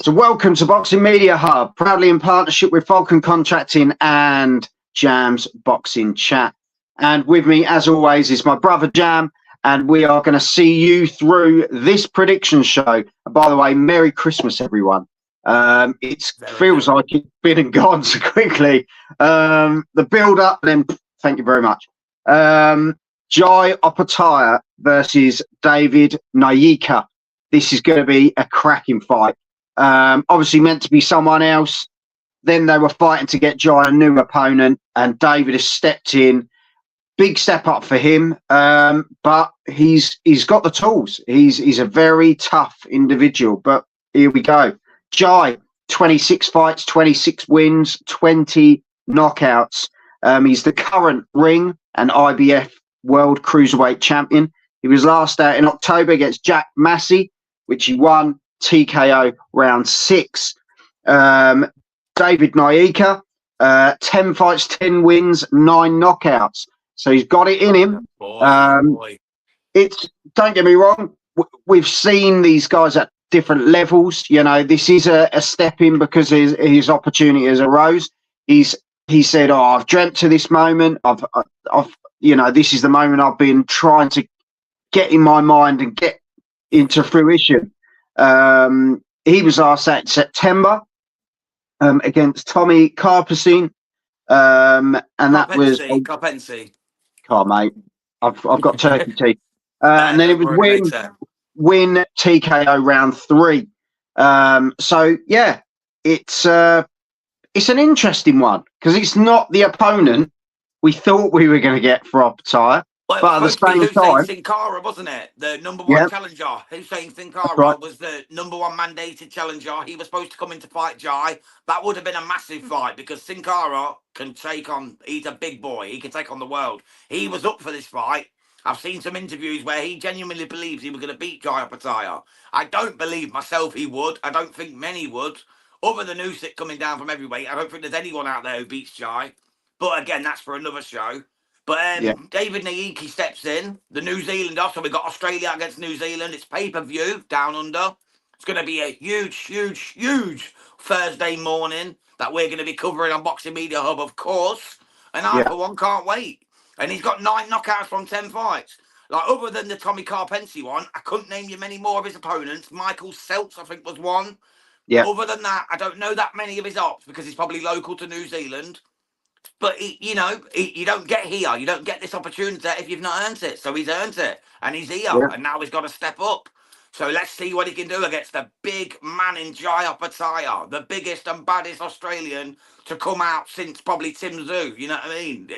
So welcome to Boxing Media Hub, proudly in partnership with Falcon Contracting and Jam's Boxing Chat. And with me, as always, is my brother Jam, and we are going to see you through this prediction show. And by the way, Merry Christmas, everyone. It feels like it's been and gone so quickly. The build-up, then thank you very much. Jai Opetaia versus David Nyika. This is going to be a cracking fight. Obviously meant to be someone else. Then they were fighting to get Jai a new opponent, and David has stepped in. Big step up for him, but he's got the tools. He's a very tough individual. But here we go. Jai, 26 fights, 26 wins, 20 knockouts. He's the current ring and IBF World Cruiserweight champion. He was last out in October against Jack Massey, which he won TKO round 6. David Nyika, 10 fights, 10 wins, 9 knockouts. So he's got it in him. It's, don't get me wrong, we've seen these guys at different levels. You know, this is a step in because his opportunity has arose. He said, "Oh, I've dreamt to this moment. I've you know, this is the moment I've been trying to get in my mind and get into fruition." He was asked that in September against Tommy Carpentine, and that was Carpentine. Oh, mate, I've got turkey teeth. And then it was win TKO round 3. So yeah, it's an interesting one because it's not the opponent we thought we were going to get for Opetaia. Well, but at the same time, Sin Cara, wasn't it? The number one challenger. Hussein Sin Cara was the number one mandated challenger. He was supposed to come in to fight Jai. That would have been a massive fight because Sin Cara can take on, he's a big boy. He can take on the world. He was up for this fight. I've seen some interviews where he genuinely believes he was going to beat Jai Opetaia. I don't believe myself he would. I don't think many would. Other than Usyk coming down from heavyweight, I don't think there's anyone out there who beats Jai. But again, that's for another show. But David Nyika steps in, the New Zealander. So we've got Australia against New Zealand. It's pay-per-view down under. It's going to be a huge Thursday morning that we're going to be covering on Boxing Media Hub, of course. And I, for one, can't wait. And he's got 9 knockouts from 10 fights. Like, other than the Tommy Carpentine one, I couldn't name you many more of his opponents. Michael Seltz, I think, was one. Yeah. Other than that, I don't know that many of his ops because he's probably local to New Zealand. But, you don't get here. You don't get this opportunity if you've not earned it. So he's earned it. And he's here. And now he's got to step up. So let's see what he can do against the big man in Jai Opetaia, the biggest and baddest Australian to come out since probably Tim Tszyu. You know what I mean?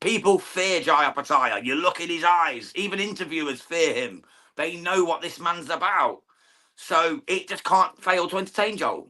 People fear Jai Opetaia. You look in his eyes. Even interviewers fear him. They know what this man's about. So it just can't fail to entertain, Joel.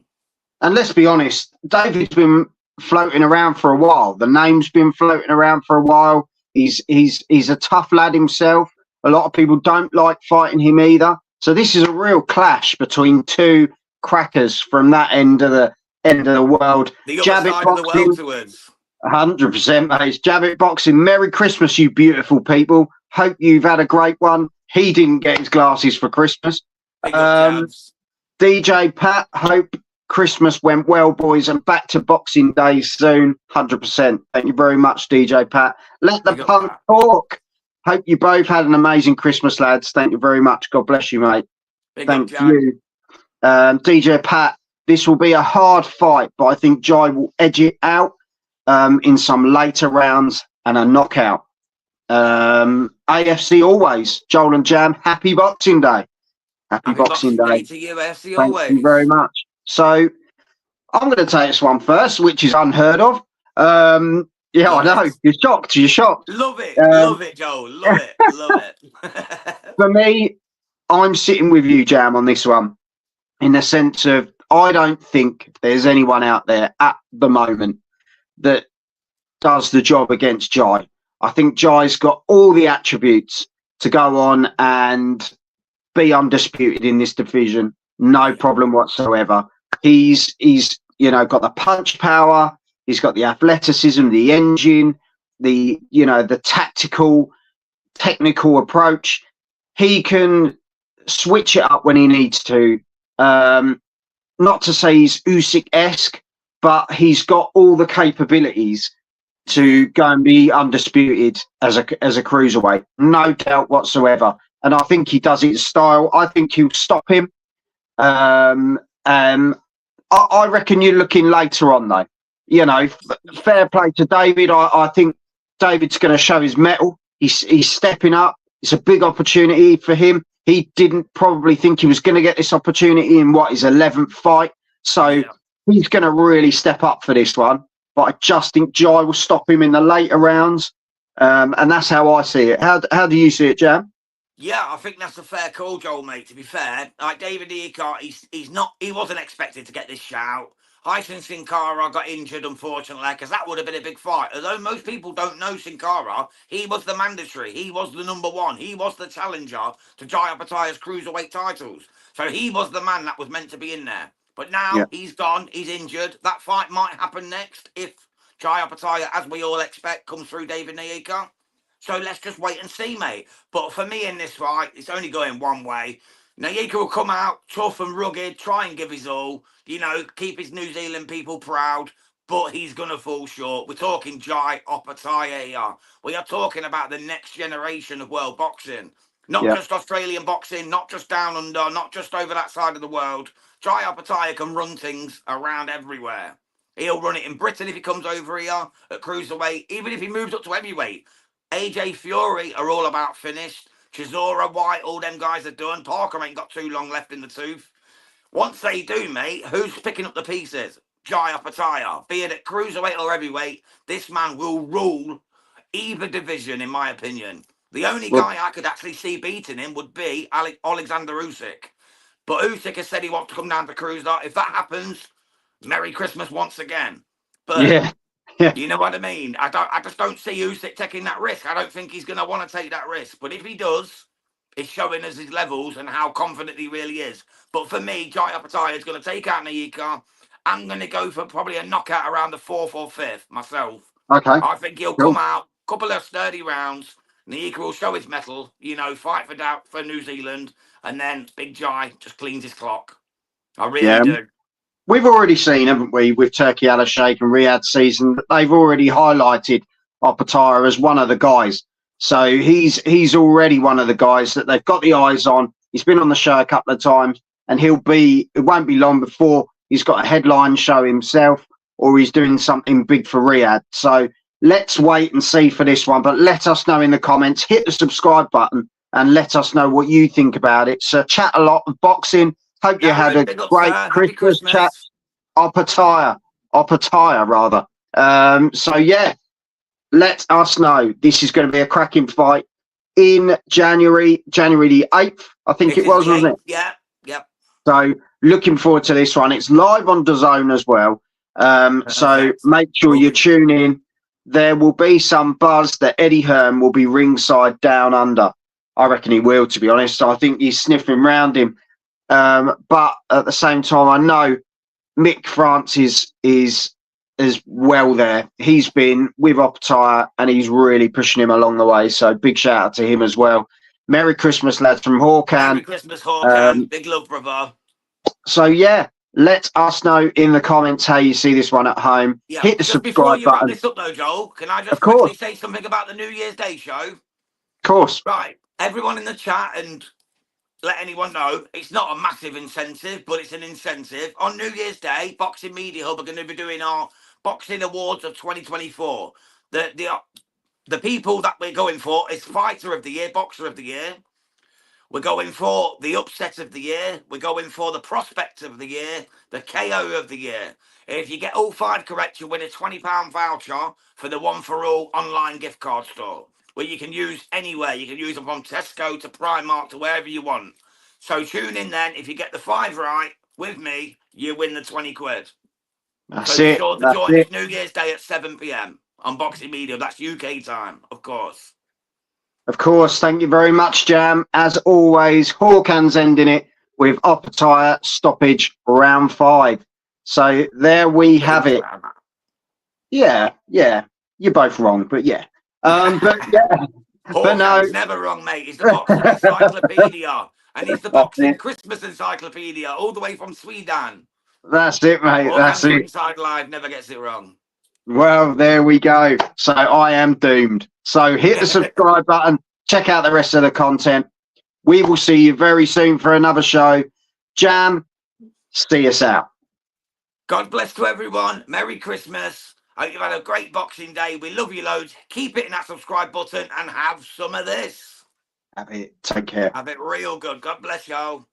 And let's be honest, David's been floating around for a while. The name's been floating around for a while. He's a tough lad himself. A lot of people don't like fighting him either. So this is a real clash between two crackers from that end of the world. The other side of the world towards. 100%, mate. It's Jabbit Boxing. Merry Christmas, you beautiful people. Hope you've had a great one. He didn't get his glasses for Christmas. DJ Pat, hope Christmas went well, boys, and back to Boxing Day soon. 100%. Thank you very much, DJ Pat. Let the punk talk. Hope you both had an amazing Christmas, lads. Thank you very much. God bless you, mate. Thank you. DJ Pat, this will be a hard fight, but I think Jai will edge it out in some later rounds and a knockout. AFC always. Joel and Jam, happy Boxing Day. Happy Boxing Day to you, AFC Thank always. you very much. So I'm going to take this one first, which is unheard of. Yeah, I know. You're shocked. You're shocked. Love it. Love it, Joel. Love it. Love it. For me, I'm sitting with you, Jam, on this one, in the sense of I don't think there's anyone out there at the moment that does the job against Jai. I think Jai's got all the attributes to go on and be undisputed in this division. No problem whatsoever. He's got the punch power. He's got the athleticism, the engine, the tactical, technical approach. He can switch it up when he needs to. not to say he's Usyk-esque, but he's got all the capabilities to go and be undisputed as a cruiserweight, no doubt whatsoever. And I think he does it in style. I think he'll stop him. I reckon you're looking later on, though. You know, fair play to David. I think David's going to show his mettle. He's stepping up. It's a big opportunity for him. He didn't probably think he was going to get this opportunity in his 11th fight. So he's going to really step up for this one. But I just think Jai will stop him in the later rounds. And that's how I see it. How do you see it, Jam? Yeah, I think that's a fair call, Joel, mate, to be fair. Like David Nyika, he wasn't expected to get this shout. Hyson Sin Cara got injured, unfortunately, because that would have been a big fight. Although most people don't know Sin Cara, he was the mandatory. He was the number one. He was the challenger to Jai Opetaia's Cruiserweight titles. So he was the man that was meant to be in there. But now he's gone. He's injured. That fight might happen next if Jai Opetaia, as we all expect, comes through David Nyika. So let's just wait and see, mate. But for me in this fight, it's only going one way. Nyika will come out tough and rugged, try and give his all, you know, keep his New Zealand people proud, but he's going to fall short. We're talking Jai Opetaia here. We are talking about the next generation of world boxing. Not just Australian boxing, not just down under, not just over that side of the world. Jai Opetaia can run things around everywhere. He'll run it in Britain if he comes over here at Cruiserweight, even if he moves up to heavyweight. AJ Fury are all about finished. Chisora, White, all them guys are done. Parker ain't got too long left in the tooth. Once they do, mate, who's picking up the pieces? Jai Opetaia. Be it at cruiserweight or heavyweight, this man will rule either division, in my opinion. The only guy I could actually see beating him would be Alexander Usyk. But Usyk has said he wants to come down to Cruiser. If that happens, Merry Christmas once again. But you know what I mean? I just don't see Usyk taking that risk. I don't think he's going to want to take that risk. But if he does, it's showing us his levels and how confident he really is. But for me, Jai Opetaia is going to take out Nyika. I'm going to go for probably a knockout around the 4th or 5th myself. Okay. I think he'll come out, couple of sturdy rounds. Nyika will show his mettle, you know, fight for New Zealand. And then Big Jai just cleans his clock. I really do. We've already seen, haven't we, with Turkey Al-Sheikh and Riyadh season, that they've already highlighted Opetaia as one of the guys. So he's already one of the guys that they've got the eyes on. He's been on the show a couple of times, and it won't be long before he's got a headline show himself or he's doing something big for Riyadh. So let's wait and see for this one. But let us know in the comments. Hit the subscribe button and let us know what you think about it. So chat a lot of boxing. Hope you had a great Christmas chat. Opetaia rather. So yeah, let us know. This is going to be a cracking fight in January the 8th, I think it was, wasn't it? Yeah. So looking forward to this one. It's live on DAZN as well. So make sure you tune in. There will be some buzz that Eddie Hearn will be ringside down under. I reckon he will, to be honest. I think he's sniffing round him. But at the same time, I know Mick France is as well there. He's been with Opetaia and he's really pushing him along the way. So big shout out to him as well. Merry Christmas, lads, from Hawkan. Merry Christmas, Hawkan. Big love, brother. So yeah, let us know in the comments how you see this one at home. Yeah. Hit the just subscribe before you button. wrap this up though, Joel, can I just quickly say something about the New Year's Day show? Of course. Right. Everyone in the chat and let anyone know, it's not a massive incentive, but it's an incentive. On New Year's Day, Boxing Media Hub are going to be doing our Boxing Awards of 2024. The people that we're going for is Fighter of the Year, Boxer of the Year. We're going for the Upset of the Year. We're going for the Prospect of the Year, the KO of the Year. If you get all 5 correct, you win a £20 voucher for the One For All online gift card store, where you can use anywhere. You can use them from Tesco to Primark to wherever you want. So tune in then. If you get the 5 right with me, you win the 20 quid. That's so it. Be sure to join us New Year's Day at 7 p.m. on Boxing Media. That's UK time, of course. Of course. Thank you very much, Jam. As always, Hawkan's ending it with Opetaia stoppage round 5. So there we have it. Yeah. You're both wrong, but yeah. But yeah. But no, never wrong, mate. He's the boxing encyclopedia, and he's the boxing Christmas encyclopedia, all the way from Sweden. That's it, mate. All That's thanks to it. Inside Live, never gets it wrong. Well, there we go. So I am doomed. So hit the subscribe button. Check out the rest of the content. We will see you very soon for another show. Jam, see us out. God bless to everyone. Merry Christmas. Hope you've had a great Boxing Day. We love you loads. Keep hitting that subscribe button and have some of this. Have it. Take care. Have it real good. God bless y'all.